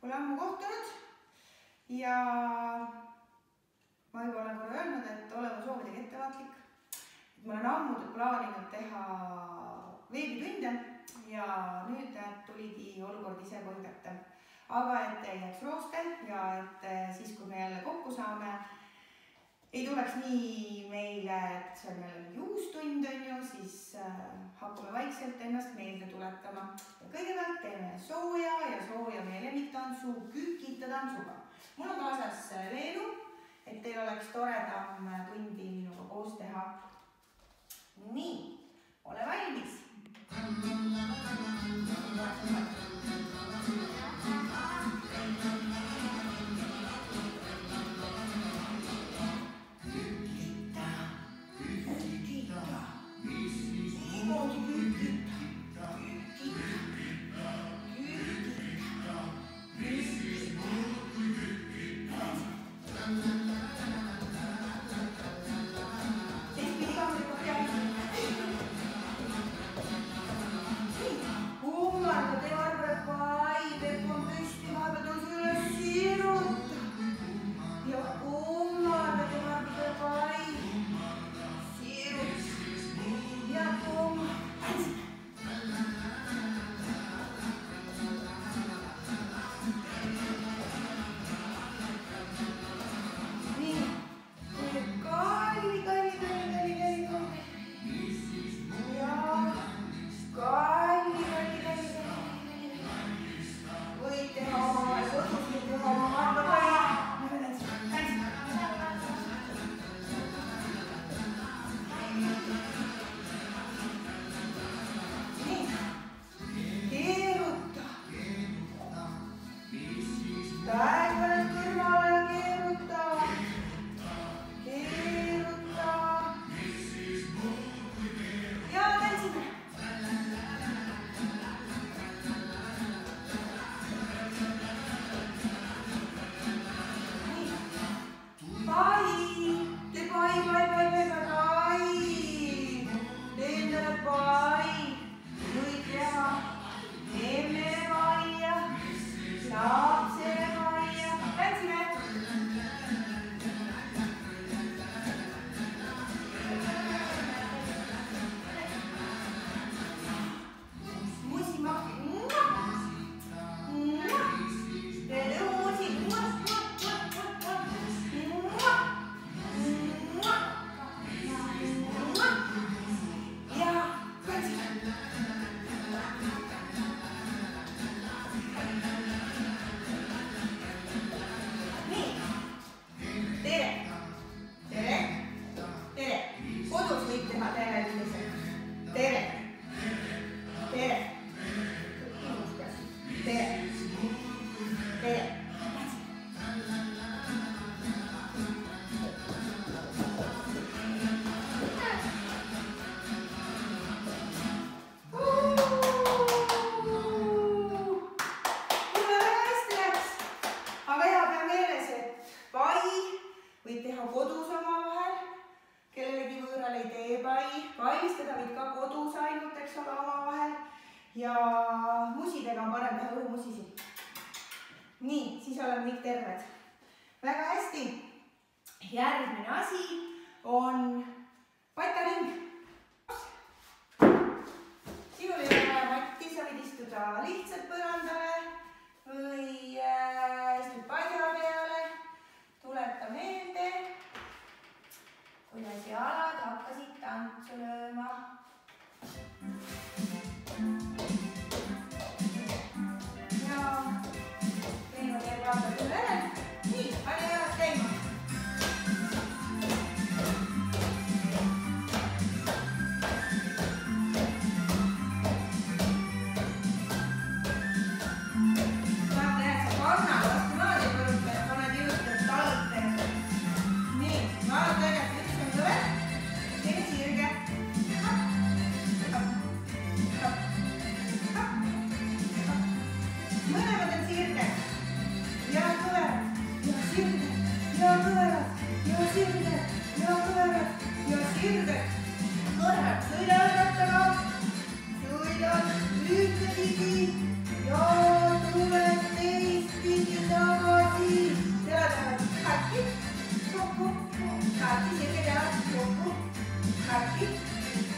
pole ammu kohtunud ja ma juba olen korra öelnud, et olema soovidega ettevaatlik. Ma olen ammu plaaninud teha veebitunde ja nüüd tuligi olukord ise koju kätte. Aga et ei jääks rooste ja et siis, kui me jälle kokku saame, ei tuleks nii meile, et see on jälle juustund, siis hakkame vaikselt ennast meelde tuletama. Ja kõigepealt teeme sooja ja sooja meie lemmiktantsu Kükita tantsuga. Mul on kaasas Leenu, et teil oleks toredam tundi minuga koos teha. Nii, ole valmis! Ja musidega on parem teha õhumusisi. Nii, siis oleme kõik terved. Väga hästi. Järgmine asi on pataring. Sinul ei ole vaja matti, sa võid istuda lihtsalt põrandale või istud padja peale. Tuleta meelde, kuidas jalad hakkasid tantsu lööma. Nii, pane jalad käima. Vaata, et sa kannad vastu maad ja põrutad, paned jõudnud talutad. Nii, vaata, et üks on kõve, teine sirge.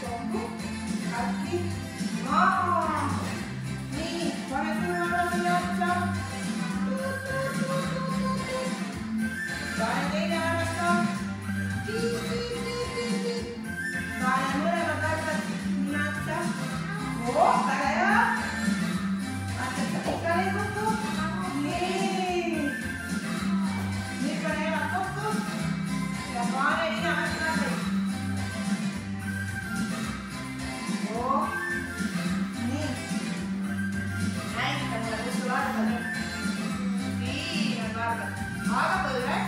kokku, katki, maha. Nii, pane sulle selle otsa. Pane teine arvesta. Pane mõlemad asjad otsa. Väga hea. Asjad saab ikka veel kokku. Nii. Nüüd pane jalad kokku ja pane ninamärk läbi. Nii. Näita mulle, kus sul arvad nüüd. Siin on arvad. Aga põlved.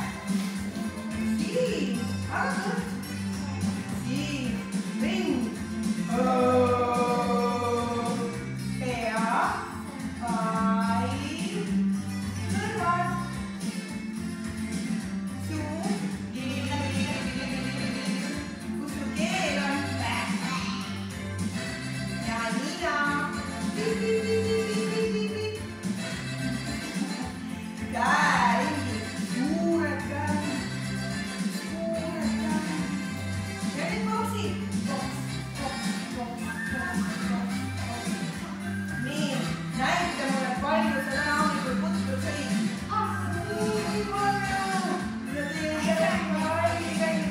Siin. Aga kõht. Siin. Ring. Pea. Pai. Kõrvad. Suu. Kus sul keel on? Ja nina. Käeringid. Suured käeringid. Suured käeringid. Ja nüüd boksi. Nii, näita mulle, palju sa täna hommikul putru sõid. Nii palju. Ja teeme käima.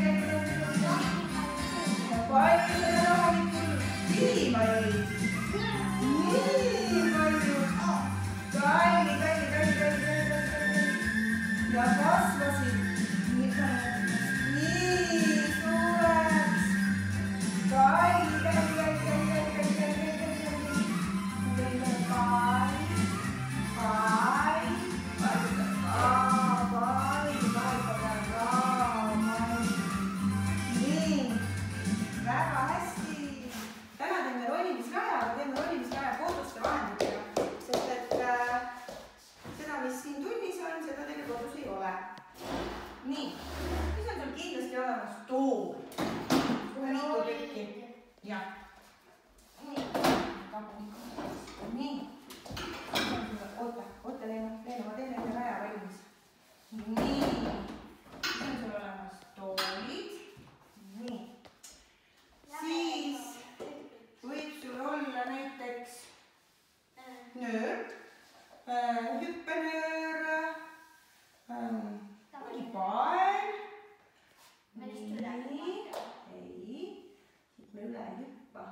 Palju sa täna hommikul piima jõid. Nii palju. Kalli. Ja kasvasid. Nii suureks. Kalli. Nii, väga hästi. Täna teeme ronimisraja, aga teeme ronimisraja koduste vahenditega, sest et seda, mis siin tunnis on, seda teil kodus ei ole. Nii, siis on sul kindlasti olemas tool. Kohe mitu tükki. Jah. Nii, nii. Oota, Leena, ma teen enne raja valmis. Nii, siis on sul olemas toolid. Nii. Siis võib sul olla näiteks nöör, hüppenöör, mõni pael. Nii, ei, siit me üle ei hüppa.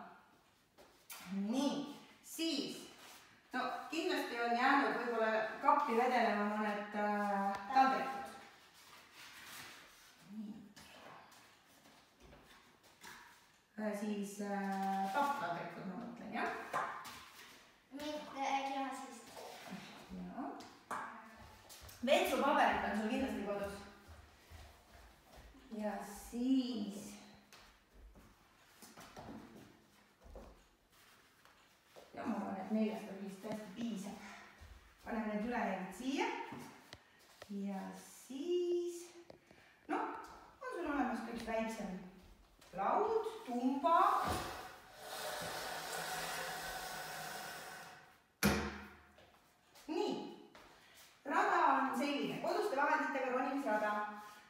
Nii, siis, no kindlasti on jäänud võib-olla kappi vedelema mõned taldrikud. Siis tahttaldrikud, ma mõtlen, jah? Mitte klaasist. Jah. Vetsupaberit on sul kindlasti kodus. Ja siis ja ma arvan, et 4 vist tõesti piisab. Paneme need ülejäänud siia. Ja siis noh, on sul olemas ka üks väiksem laud, tumba. Nii, rada on selline, koduste vahenditega ronimisrada.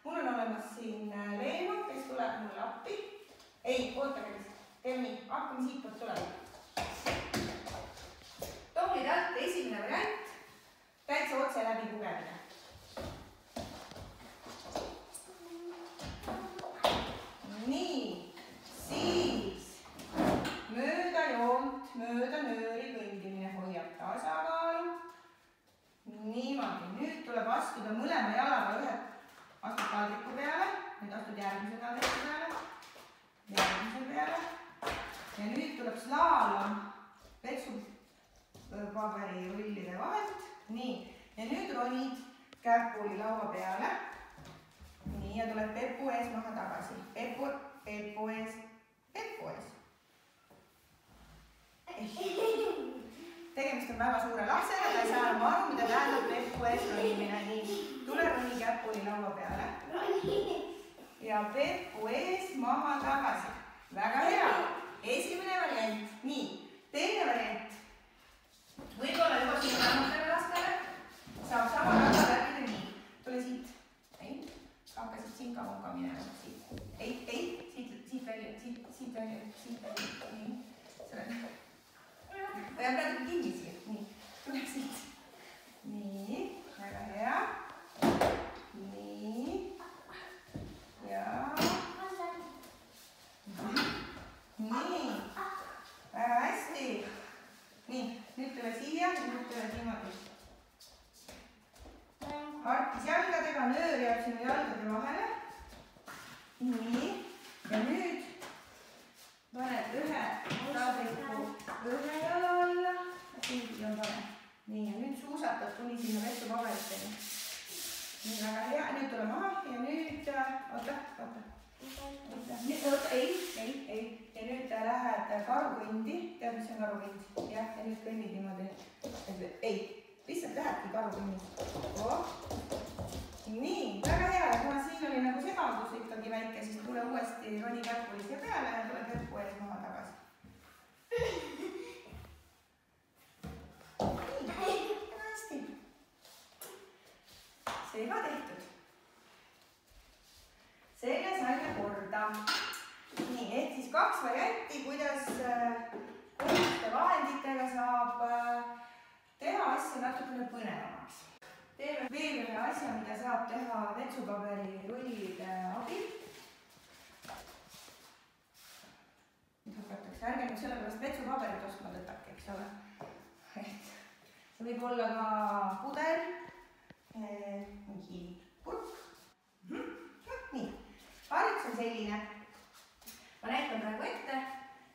Mul on olemas siin Leenu, kes tuleb mulle appi. Ei, ootage, teeme nii, hakkame siitpoolt tulema. Toolid alt, esimene variant, täitsa otse läbi pugemine. Nii, siis mööda joont, mööda nööri kõndimine hoiab tasakaalu. Niimoodi, nüüd tuleb astuda mõlema jalaga ühe, astud taldriku peale, nüüd astud järgmise taldriku peale, järgmise peale. Ja nüüd tuleb slaalom vetsupaberi rullide vahelt. Nii, ja nüüd ronid käpuli laua peale. Nii, ja tuleb pepu ees maha tagasi. Pepu ees. Tegemist on väga suure lapsega, ta ei saa enam aru, mida tähendab pepu ees ronimine. Nii, tule roni käpuli laua peale. Ja pepu ees maha tagasi. Väga hea. Esimene variant. Nii, teine variant. Võib-olla juba siin samadele lastele saab sama rada läbida nii. Tule siit. Ei, hakkasid siin ka minema. Siit. Ei, siit välja siit, nii, selle. Peab praegu kinni siia, nii, tule siit. Nii, väga hea. Nii, ja. Nii, väga hästi. Nii, nüüd tule siia, nüüd tule niimoodi. Harkis jalgadega, nöör jääb sinu jalgade vahele. Nii, ja nüüd paned ühe taadriku ühe jala alla. Nii on pane. Nii, ja nüüd suusatad kuni sinna vetsupaberiteni. Nii, väga hea. Nüüd tule maha ja nüüd, oota. Ei. Ja nüüd lähed karukõndi. Tead, mis on karukõnd? Jah, ja nüüd kõnnid niimoodi. Ei, lihtsalt lähedki karukõndi. Nii, väga hea. Kuna siin oli nagu segadus ikkagi väike, siis tule uuesti roni käpulise peale ja tule käppu ees maha tagasi. Nii, hästi. See ka tehtud. Selle saime korda. Nii, ehk siis 2 varianti, kuidas kooliste vahenditega saab teha asja natukene põnevamaks. Teeme veel ühe asja, mida saab teha vetsupaberi rullide abil. Nüüd hakatakse, ärge nüüd sellepärast vetsupaberit ostma tõtake, eks ole. See võib olla ka puder, mingi purk. Nii, harjutus on selline. Ma näitan praegu ette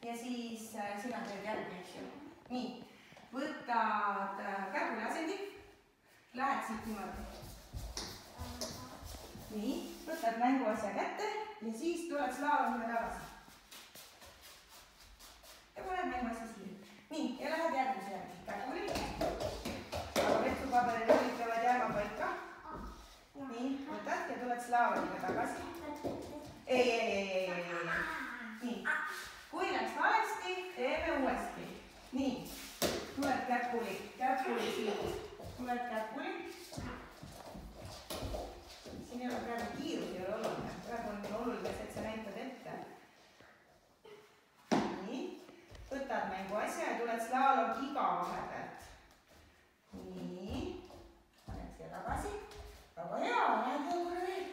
ja siis sina teed järgi, eks ju. Nii, võtad käpuli asendi, lähed siit niimoodi. Nii, võtad mänguasja kätte ja siis tuled slaalomile tagasi. Ja paned mänguasja siia. Nii, ja lähed järgmise järgi. Käpuli. Aga vetsupaberi rullid peavad jääma paika. Nii, võtad ja tuled slaalomile tagasi. Ei. Nii, kui läks valesti, teeme uuesti. Nii, tuled käpuli siit. Tuled käpuli. Siin ei ole praegu kiirus, ei ole oluline. Praegu on oluline, et sa näitad ette. Nii, võtad mänguasja ja tuled slaalom iga vahepealt. Nii, paned siia tagasi. Väga hea, näed korra veel.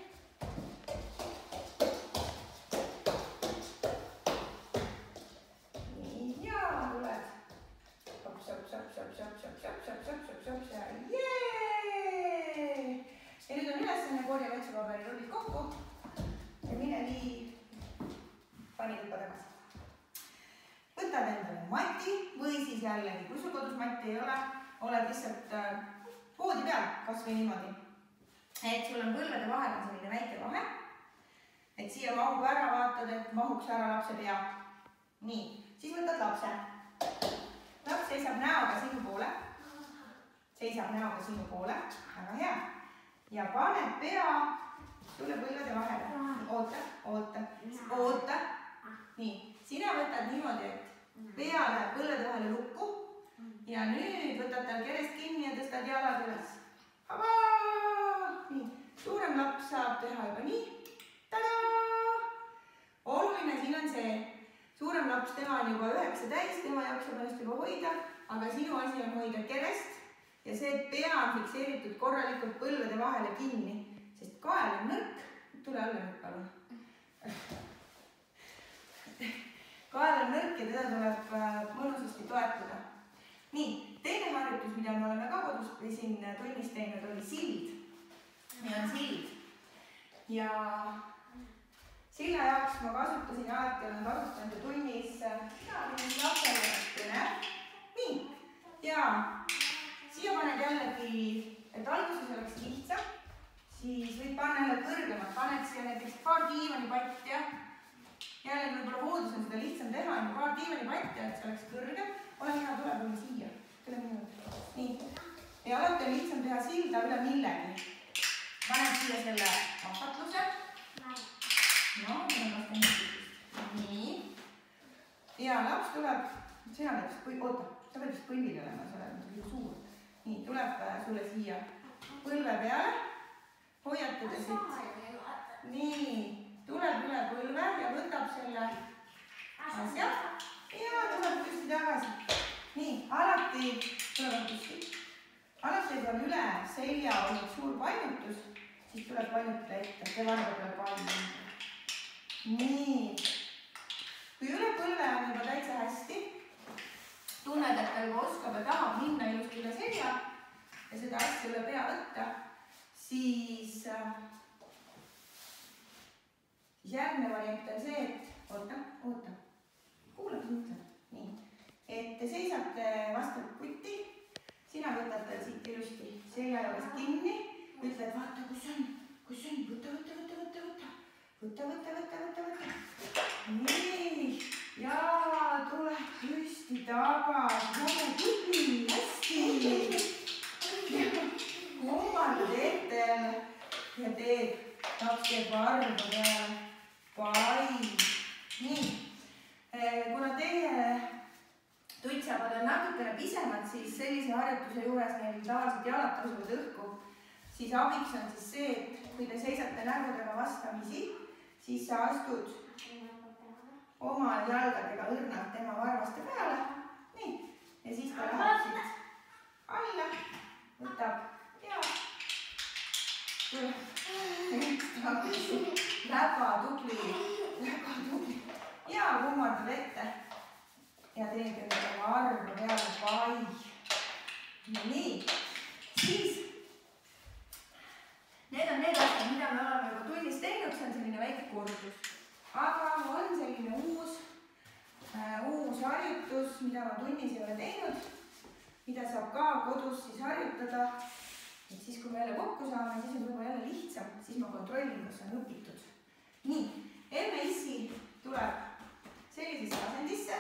Nii, ja tuled. Sops ja jee! Ja nüüd on ülesanne korja vetsupaberi rullid kokku ja mine vii panituppa tagasi. Võtad endale mati või siis jällegi, kui sul kodus matti ei ole, oled lihtsalt poodi peal, kas või niimoodi. Et sul on põlvede vahel on selline väike vahe. Et siia mahub ära, vaatad, et mahuks ära lapse pea. Nii, siis võtad lapse. Laps seisab näoga sinu poole. Väga hea. Ja paned pea sulle põlvede vahele. Oota. Nii, sina võtad niimoodi, et pea läheb põlvede vahele lukku. Ja nüüd võtad tal kerest kinni ja tõstad jalad üles. Nii, suurem laps saab teha juba nii. Tadaa! Oluline siin on see, suurem laps, tema on juba 9 täis, tema jaoks saab ennast juba hoida, aga sinu asi on hoida kerest ja see, et pea on fikseeritud korralikult põlvede vahele kinni, sest kael on nõrk. Tule alla nüüd palun. Kael on nõrk ja teda tuleb mõnusasti toetada. Nii, teine harjutus, mida me oleme ka kodus või siin tunnis teinud, oli sild. Meil on sild. Ja silla jaoks ma kasutasin alati, olen kasutanud tunnis lapsele kõne. Nii, ja siia paned jällegi, et alguses oleks lihtsam, siis võid panna jälle kõrgemalt, paned siia näiteks paar diivanipatti ja jällegi võib-olla voodis on seda lihtsam teha, paar diivanipatti, et see oleks kõrgem. Ole hea, tule mulle siia, tule minu. Nii, ja alati on lihtsam teha silda üle millegi. Paned siia selle ahvatluse. No, nii. Ja laps tuleb, sina näiteks, oota, sa pead vist põllil olema, sa oled nagu suur. Nii, tuleb sulle siia põlve peale, hoiatada siit. Nii, tuleb üle põlve ja võtab selle alati on üle selja olnud suur painutus, siis tuleb painutada ette, see varba tuleb palju. Nii. Kui üle põlve on juba täitsa hästi, tunned, et ta juba oskab ja tahab minna ilusti üle selja ja seda asja üle pea võtta, siis järgmine variant on see, et oota, kuula, mis mõtled. Nii, et te seisate vastavalt putti, sina võtad tal siit ilusti selja juures kinni, ütled, vaata, kus on, võta. Nii, ja tuleb püsti tagasi, väga tubli, hästi. Kummardad ette ja teed, laps teeb varba peale, pai. Nii, kuna teie tutsapad on natukene pisemad, siis sellise harjutuse juures neil tavaliselt jalad tõusevad õhku, siis abiks on siis see, et kui te seisate nägudega vastamisi, siis sa astud oma jalgadega õrnalt tema varvaste peale. Nii, ja siis ta läheb siit alla, võtab ja tuleb väga tubli ja kummardab ette ja teeb endale varba peale, pai. Nii, siis need on need asjad, mida me oleme juba tunnis teinud, see on selline väike kordus. Aga on selline uus harjutus, mida ma tunnis ei ole teinud, mida saab ka kodus siis harjutada. Et siis, kui me jälle kokku saame, siis on juba jälle lihtsam, siis ma kontrollin, kas on õpitud. Nii, emme issi tuleb sellisesse asendisse.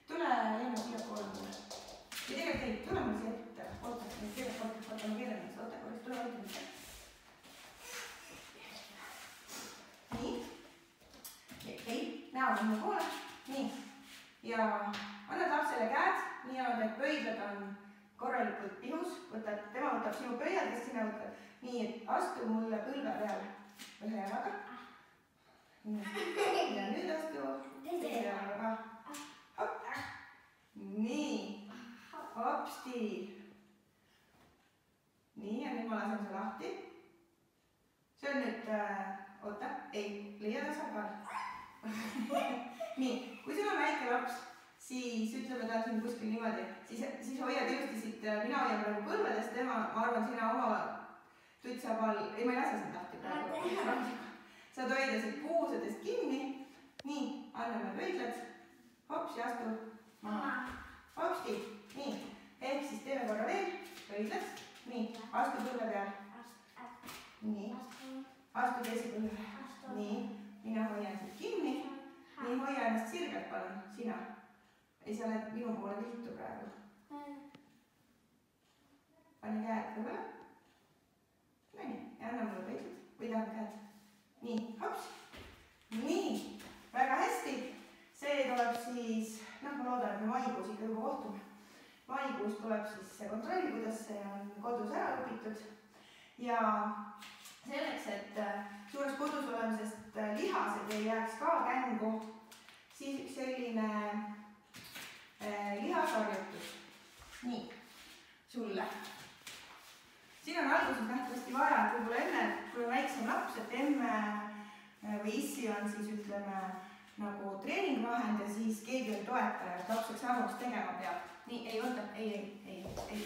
Tule emme siia poole mulle. Ja tegelikult ei, tule mul siia ette. Oota, ma keeran ennast, oota, korraks tule oota mitte. Nii. Ei, näo on mu poole. Nii. Ja annad lapsele käed, niimoodi, et pöidlad on korralikult pihus. Tema võtab sinu pöiadest, sina võtad. Nii, et astu mulle põlve peale ühe jalaga. Ja nüüd astu teise jalaga. Hopp. Nii. Hopsti. Nii, ja nüüd ma lasen su lahti. See on nüüd, oota, ei, leia tasakaal. Nii, kui sul on väike laps, siis ütleme ta siin kuskil niimoodi, siis hoiad ilusti siit, mina hoian praegu põlvedest, tema, ma arvan, sina oma tutsapal, ei, ma ei lase sind lahti praegu. Saad hoida siit puusadest kinni. Nii, anname pöidlad. Hops ja astu maha. Hopsti, nii, ehk siis teeme korra veel, pöidlad. Nii, astu põlve peale. Nii, astu teise põlve. Nii, mina hoian siit kinni. Nii, hoia ennast sirgelt, palun, sina. Ei, sa oled minu poole viltu praegu. Pane käed kõrvale. Nii, ja anna mulle pöidlad. Või tahab käed. Nii, hops. Nii, väga hästi. See tuleb siis, ma loodan, et me maikuus ikka juba kohtume. Maikuus tuleb siis see kontroll, kuidas see on kodus ära õpitud. Ja selleks, et suures kodus olemisest lihased ei jääks ka kängu, siis üks selline lihasharjutus. Nii, sulle. Siin on alguses nähtavasti vaja, et võib-olla enne, kui on väiksem laps, et emme või issi on siis ütleme nagu treeningvahend ja siis keegi on toetaja, et laps saaks aru, mis tegema peab. Nii, ei oota, ei,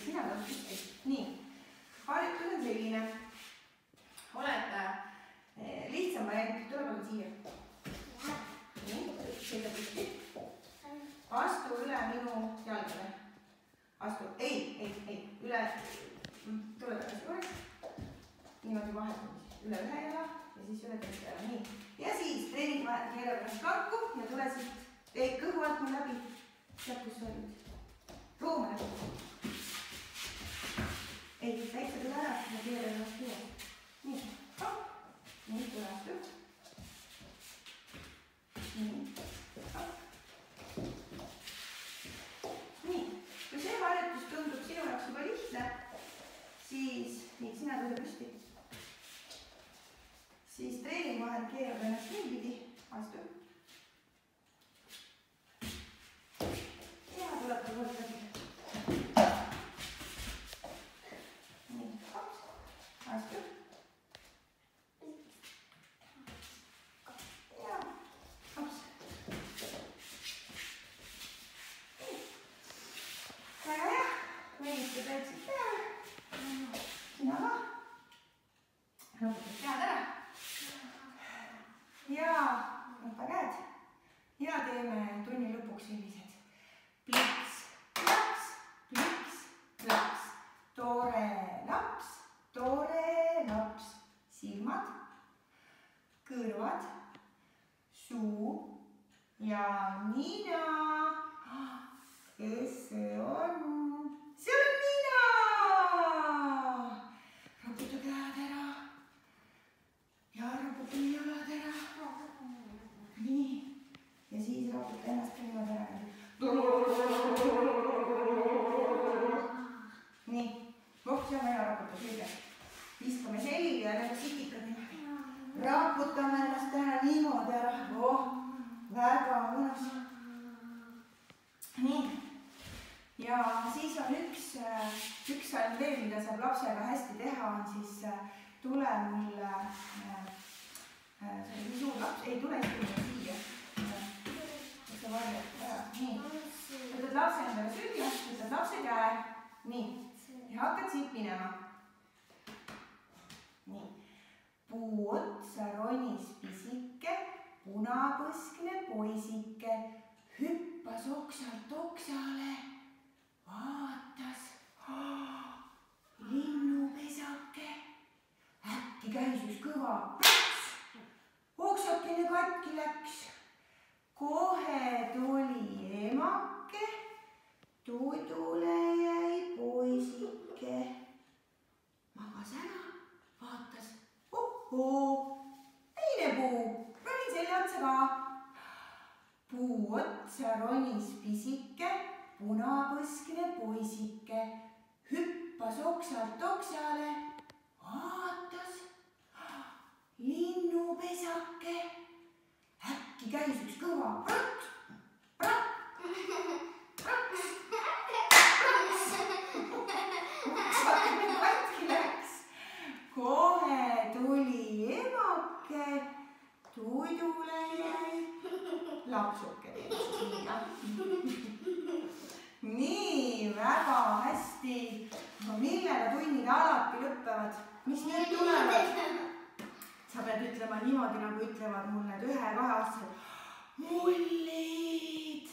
sina tõustus, ei. Nii, harjutus on selline. Oled lihtsam variant, tule palun siia. Nii, seisa püsti. Astu üle minu jalgale. Astu, ei, üle, tule tagasi korraks. Niimoodi vahetame üle ühe jala ja siis üle teise jala, nii. Ja siis treeningvahend keerab ennast kakku ja tule siit, kõhu alt mu läbi. Sealt, kus sa olid. Ruume läbi. Ei, väikse tule ära, ma keeran ennast üle. Nii, hopp. Nii, tule astu. Nii, hopp. Nii, kui see harjutus tundub sinu jaoks juba lihtne, siis nii, sina tõuse püsti. Siis treeningvahend keerab ennast niipidi, astu. Ja tuleb ta kord läbi. ja siis on üks on veel, mida saab lapsega hästi teha, on siis tule mulle, see oli nii suur laps, ei tule isegi siia. sa varjad ära, nii. võtad lapse endale süüa, võtad lapse käe, nii. ja hakkad siit minema. nii. Puu otsa ronis pisike, punapõskne poisike, hüppas oksalt oksale, vaatas, linnupesake, äkki käis üks kõva plaks, oksakene katki läks, kohe tuli emake, tudule jäi poisike, magas ära, vaatas, ohoo, teine puu, ronin selja otsa ka. Puu otsa ronis pisike, punapõskne poisike, hüppas oksalt oksale, vaatas, linnupesake, äkki käis üks kõva praks, oksakene katki läks, kohe tuli emake, tudule jäi lapsuke siia. nii, väga hästi. no millega tunnid alati lõpevad? mis nüüd tulevad? sa pead ütlema niimoodi, nagu ütlevad mul need 1-2-aastased. mullid.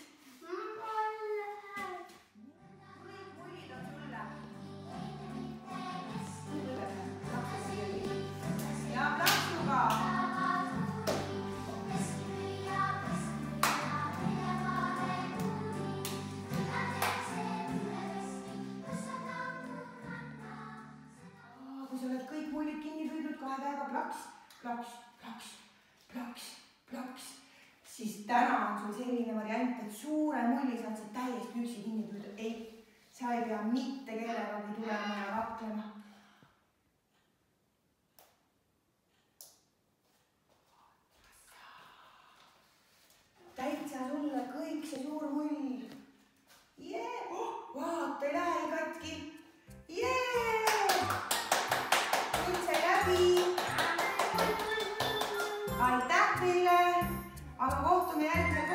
mullid on sulle. ja plaksuga. kui sa oled kõik mullid kinni püüdnud, kahe käega plaks, plaks, plaks, plaks, plaks, siis täna on sul selline variant, et suure mulli saad sa täiesti üksi kinni püüda. ei, sa ei pea mitte kellegagi tulema ja kaklema. täitsa sulle kõik see suur mull. vaata, ei lähe katki. nüüd sai läbi. aitäh teile, aga kohtume järgmisel